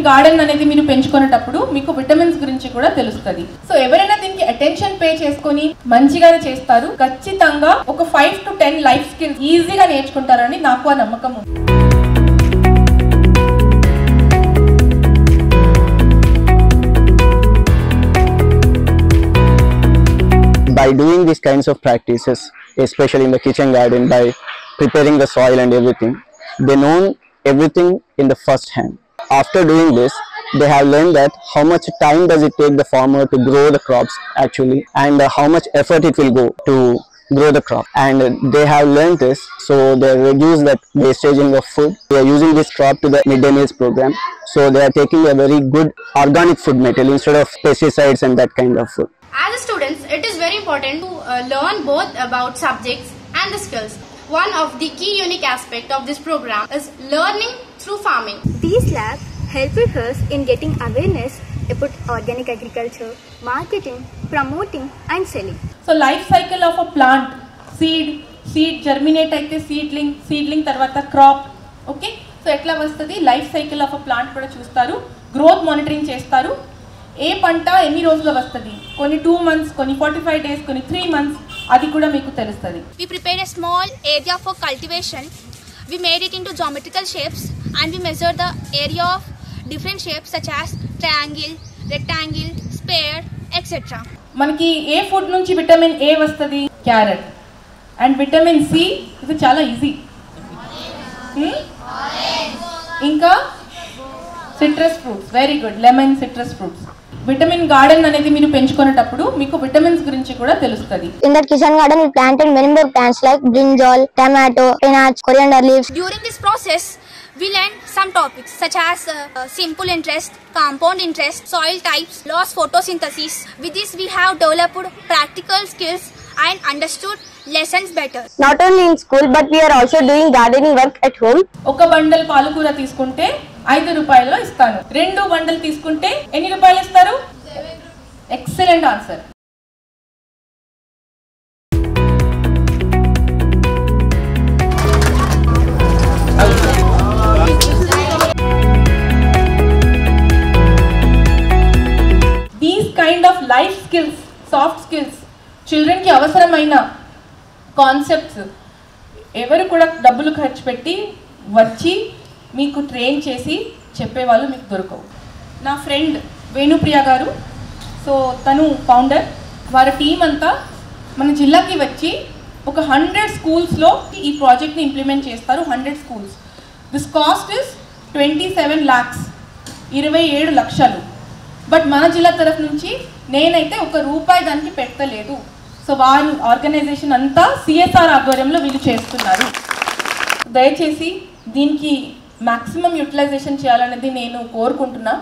Garden అనేది మీరు పెంచుకునేటప్పుడు మీకు విటమిన్స్ గురించి కూడా తెలుస్తుంది. సో ఎవరైనా దీనికి అటెన్షన్ పే చేసుకొని మంచిగానే చేస్తారు, ఖచ్చితంగా ఒక 5 to 10 లైఫ్ స్కిల్స్ ఈజీగా నేర్చుకుంటారని నాకు ఆ నమ్మకం ఉంది. By doing these kinds of practices, especially in the kitchen garden, by preparing the soil and everything, they know everything in the first hand. After doing this, they have learned that how much time does it take the farmer to grow the crops actually, and how much effort it will go to grow the crop, and they have learned this, so they reduce that wastage in the food. They are using this crop to the midday meals program, so they are taking a very good organic food material instead of pesticides and that kind of food. As students, it is very important to learn both about subjects and the skills. One of the key unique aspect of this program is learning through farming. These labs helped us in getting awareness about organic agriculture, marketing, promoting and selling. So life cycle of a plant, seed germinate aithe seedling tarvata crop, okay. So etla vastadi life cycle of a plant kuda chustaru, growth monitoring chestaru. ఏ పంట ఎన్ని రోజుల్లో వస్తుంది, కొన్ని 2 months, కొన్ని 45 days, కొన్ని 3 months, అది కూడా మీకు తెలుస్తుంది. We prepared a small area for cultivation. We made it into geometrical shapes and we measured the area of different shapes such as triangle, rectangle, sphere, etc. మనకి ఏ ఫుడ్ నుంచి vitamin A వస్తుంది? Carrot. And vitamin C ఇది చాలా easy. ఇంకా citrus fruits, very good, lemon, citrus fruits. Vitamin garden అనేది మీరు పెంచుకునేటప్పుడు మీకు vitamins గురించి కూడా తెలుస్తుంది. In that kitchen garden we planted many more plants like brinjal, tomato, spinach, coriander leaves. During this process we learned some topics such as simple interest, compound interest, soil types, loss photosynthesis. With this we have developed practical skills and understood lessons better. Not only in school but we are also doing gardening work at home. ఒక bundle పాలకూర తీసుకుంటే 5 రూపాయల్లో ఇస్తాను. 2 bundle తీసుకుంటే ఎన్ని రూపాయలు ఇస్తారు? 7. Excellent answer. These kind of life skills, soft skills, చిల్డ్రన్కి అవసరమైన కాన్సెప్ట్స్ ఎవరు కూడా డబ్బులు ఖర్చు పెట్టి వచ్చి మీకు ట్రైన్ చేసి చెప్పేవాళ్ళు మీకు దొరకవు. నా ఫ్రెండ్ వేణుప్రియ గారు, సో తను ఫౌండర్, వారి టీం అంతా మన జిల్లాకి వచ్చి ఒక 100 స్కూల్స్లో ఈ ప్రాజెక్ట్ని ఇంప్లిమెంట్ చేస్తారు. 100 schools. This cost is 27 lakhs, 27 లక్షలు. బట్ మన జిల్లా తరఫు నుంచి నేనైతే ₹1 దానికి పెట్టలేదు. సో వారు ఆర్గనైజేషన్ అంతా సిఎస్ఆర్ ఆధ్వర్యంలో వీళ్ళు చేస్తున్నారు. దయచేసి దీనికి మ్యాక్సిమం యూటిలైజేషన్ చేయాలనేది నేను కోరుకుంటున్నా.